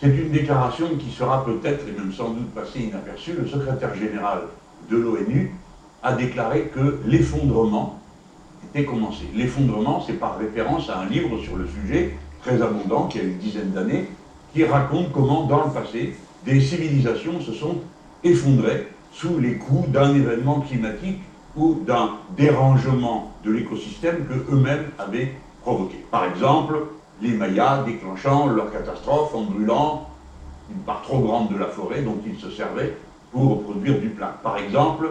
C'est une déclaration qui sera peut-être, et même sans doute passée inaperçue. Le secrétaire général de l'ONU a déclaré que l'effondrement était commencé. L'effondrement, c'est par référence à un livre sur le sujet, très abondant, qui a une dizaine d'années, qui raconte comment, dans le passé, des civilisations se sont effondrées sous les coups d'un événement climatique ou d'un dérangement de l'écosystème qu'eux-mêmes avaient provoqué. Par exemple, les Mayas déclenchant leur catastrophe en brûlant une part trop grande de la forêt dont ils se servaient pour produire du plâtre. Par exemple,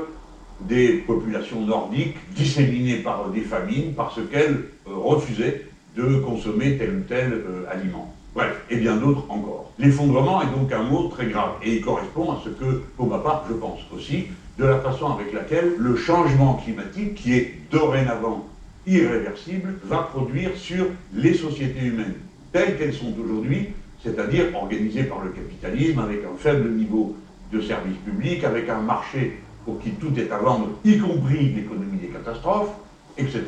des populations nordiques disséminées par des famines parce qu'elles refusaient de consommer tel ou tel aliment. Bref, et bien d'autres encore. L'effondrement est donc un mot très grave et il correspond à ce que, pour ma part, je pense aussi, de la façon avec laquelle le changement climatique, qui est dorénavant irréversible, va produire sur les sociétés humaines, telles qu'elles sont aujourd'hui, c'est-à-dire organisées par le capitalisme, avec un faible niveau de services publics, avec un marché pour qui tout est à vendre, y compris l'économie des catastrophes, etc.,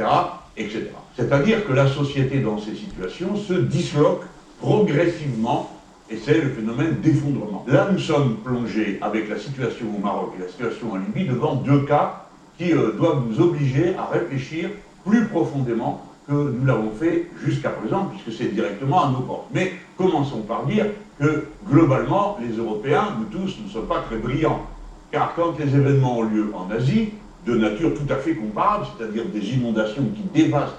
etc. C'est-à-dire que la société, dans ces situations, se disloque progressivement, et c'est le phénomène d'effondrement. Là, nous sommes plongés, avec la situation au Maroc et la situation en Libye, devant deux cas qui doivent nous obliger à réfléchir plus profondément que nous l'avons fait jusqu'à présent, puisque c'est directement à nos portes. Mais commençons par dire que, globalement, les Européens, nous tous, ne sommes pas très brillants. Car quand les événements ont lieu en Asie, de nature tout à fait comparable, c'est-à-dire des inondations qui dévastent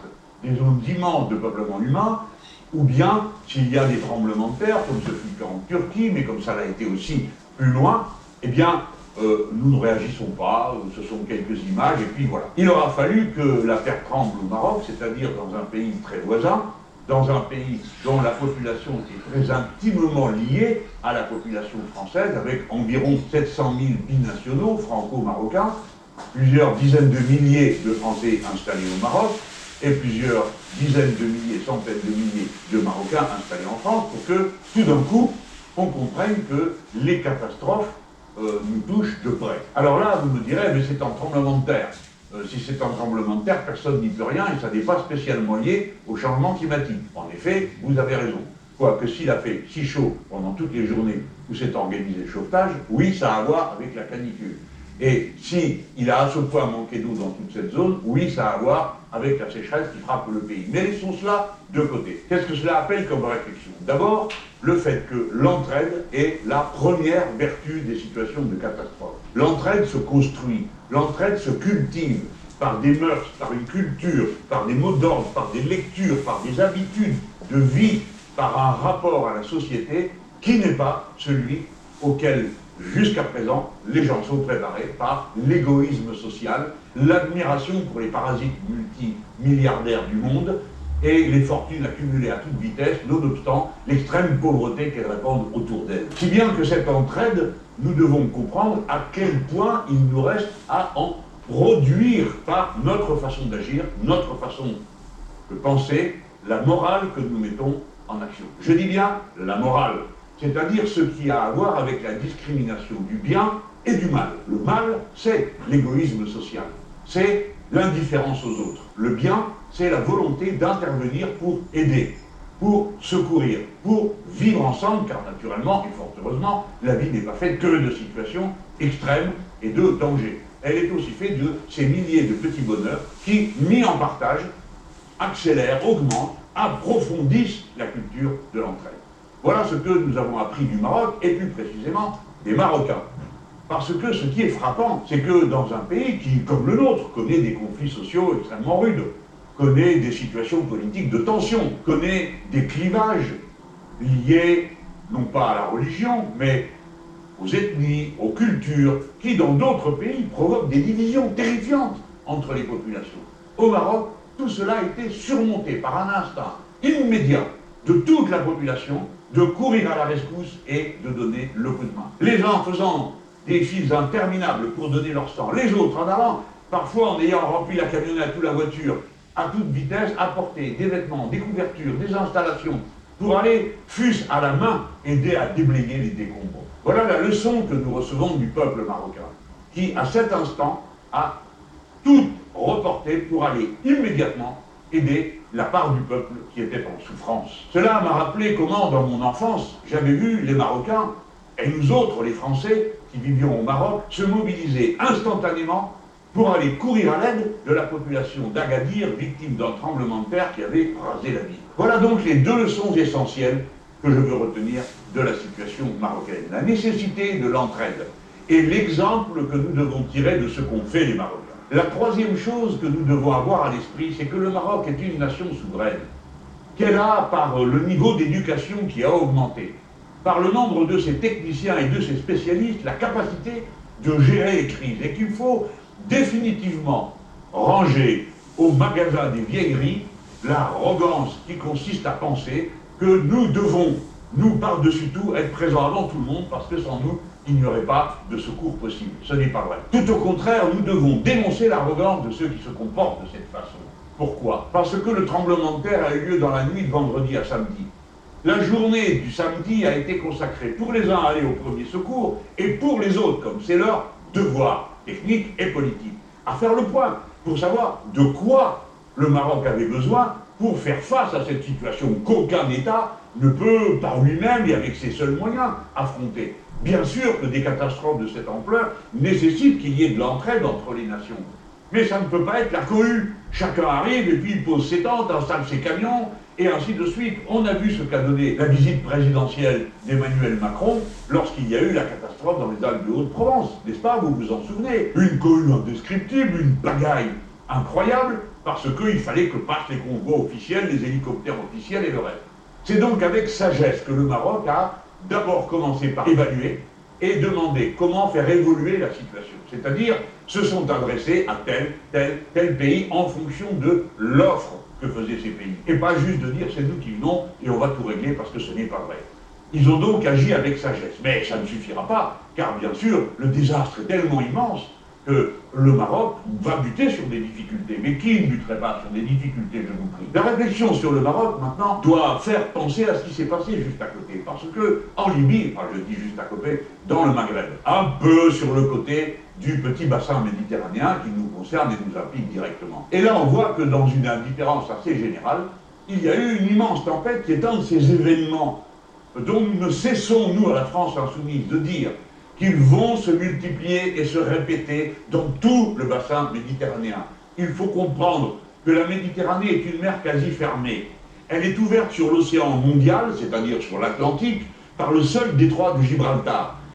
des zones immenses de peuplement humain, ou bien s'il y a des tremblements de terre, comme ce fut le cas en Turquie, mais comme ça l'a été aussi plus loin, eh bien, nous ne réagissons pas, ce sont quelques images, et puis voilà. Il aura fallu que la terre tremble au Maroc, c'est-à-dire dans un pays très voisin, dans un pays dont la population est très intimement liée à la population française, avec environ 700 000 binationaux franco-marocains, plusieurs dizaines de milliers de Français installés au Maroc, et plusieurs dizaines de milliers, centaines de milliers de Marocains installés en France, pour que, tout d'un coup, on comprenne que les catastrophes nous touchent de près. Alors là, vous me direz, mais c'est un tremblement de terre. Si c'est un tremblement de terre, personne n'y peut rien, et ça n'est pas spécialement lié au changement climatique. En effet, vous avez raison. Quoique s'il a fait si chaud pendant toutes les journées où s'est organisé le chauffage, oui, ça a à voir avec la canicule. Et s'il a à ce point manqué d'eau dans toute cette zone, oui, ça a à voir avec la sécheresse qui frappe le pays. Mais laissons cela de côté. Qu'est-ce que cela appelle comme réflexion? D'abord, le fait que l'entraide est la première vertu des situations de catastrophe. L'entraide se construit, l'entraide se cultive par des mœurs, par une culture, par des mots d'ordre, par des lectures, par des habitudes de vie, par un rapport à la société qui n'est pas celui auquel, jusqu'à présent, les gens sont préparés par l'égoïsme social, l'admiration pour les parasites multimilliardaires du monde et les fortunes accumulées à toute vitesse, nonobstant l'extrême pauvreté qu'elles répandent autour d'elles. Si bien que cette entraide, nous devons comprendre à quel point il nous reste à en produire par notre façon d'agir, notre façon de penser, la morale que nous mettons en action. Je dis bien la morale, c'est-à-dire ce qui a à voir avec la discrimination du bien et du mal. Le mal, c'est l'égoïsme social, c'est l'indifférence aux autres. Le bien, c'est la volonté d'intervenir pour aider, pour secourir, pour vivre ensemble, car naturellement, et fort heureusement, la vie n'est pas faite que de situations extrêmes et de dangers. Elle est aussi faite de ces milliers de petits bonheurs qui, mis en partage, accélèrent, augmentent, approfondissent la culture de l'entraide. Voilà ce que nous avons appris du Maroc, et plus précisément des Marocains. Parce que ce qui est frappant, c'est que dans un pays qui, comme le nôtre, connaît des conflits sociaux extrêmement rudes, connaît des situations politiques de tension, connaît des clivages liés, non pas à la religion, mais aux ethnies, aux cultures, qui dans d'autres pays provoquent des divisions terrifiantes entre les populations. Au Maroc, tout cela a été surmonté par un instinct immédiat de toute la population de courir à la rescousse et de donner le coup de main. Les uns faisant des files interminables pour donner leur sang, les autres en avant, parfois en ayant rempli la camionnette ou la voiture à toute vitesse, apporter des vêtements, des couvertures, des installations, pour aller, fût-ce à la main, aider à déblayer les décombres. Voilà la leçon que nous recevons du peuple marocain, qui, à cet instant, a tout reporté pour aller immédiatement aider la part du peuple qui était en souffrance. Cela m'a rappelé comment, dans mon enfance, j'avais vu les Marocains, et nous autres, les Français, qui vivions au Maroc, se mobiliser instantanément pour aller courir à l'aide de la population d'Agadir, victime d'un tremblement de terre qui avait rasé la ville. Voilà donc les deux leçons essentielles que je veux retenir de la situation marocaine. La nécessité de l'entraide et l'exemple que nous devons tirer de ce qu'ont fait les Marocains. La troisième chose que nous devons avoir à l'esprit, c'est que le Maroc est une nation souveraine, qu'elle a, par le niveau d'éducation qui a augmenté, par le nombre de ses techniciens et de ses spécialistes, la capacité de gérer les crises, et qu'il faut définitivement ranger au magasin des vieilleries l'arrogance qui consiste à penser que nous devons, nous par-dessus tout, être présents avant tout le monde, parce que sans nous, il n'y aurait pas de secours possible. Ce n'est pas vrai. Tout au contraire, nous devons dénoncer l'arrogance de ceux qui se comportent de cette façon. Pourquoi? Parce que le tremblement de terre a eu lieu dans la nuit de vendredi à samedi. La journée du samedi a été consacrée pour les uns à aller au premier secours et pour les autres, comme c'est leur devoir technique et politique, à faire le point pour savoir de quoi le Maroc avait besoin pour faire face à cette situation qu'aucun État ne peut par lui-même et avec ses seuls moyens affronter. Bien sûr que des catastrophes de cette ampleur nécessitent qu'il y ait de l'entraide entre les nations. Mais ça ne peut pas être la cohue. Chacun arrive et puis il pose ses tentes, installe ses camions, et ainsi de suite. On a vu ce qu'a donné la visite présidentielle d'Emmanuel Macron lorsqu'il y a eu la catastrophe dans les Alpes de Haute-Provence. N'est-ce pas? Vous vous en souvenez? Une cohue indescriptible, une pagaille incroyable, parce qu'il fallait que passent les convois officiels, les hélicoptères officiels et le reste. C'est donc avec sagesse que le Maroc a d'abord commencé par évaluer et demander comment faire évoluer la situation. C'est-à-dire, se sont adressés à tel pays en fonction de l'offre que faisaient ces pays. Et pas juste de dire c'est nous qui venons et on va tout régler parce que ce n'est pas vrai. Ils ont donc agi avec sagesse. Mais ça ne suffira pas, car bien sûr, le désastre est tellement immense que le Maroc va buter sur des difficultés. Mais qui ne buterait pas sur des difficultés, je vous prie? La réflexion sur le Maroc, maintenant, doit faire penser à ce qui s'est passé juste à côté. Parce que, en Libye, enfin je dis juste à côté, dans le Maghreb, un peu sur le côté du petit bassin méditerranéen qui nous concerne et nous implique directement. Et là, on voit que dans une indifférence assez générale, il y a eu une immense tempête qui est un de ces événements dont nous ne cessons, nous, à la France insoumise, de dire qu'ils vont se multiplier et se répéter dans tout le bassin méditerranéen. Il faut comprendre que la Méditerranée est une mer quasi fermée. Elle est ouverte sur l'océan mondial, c'est-à-dire sur l'Atlantique, par le seul détroit de Gibraltar.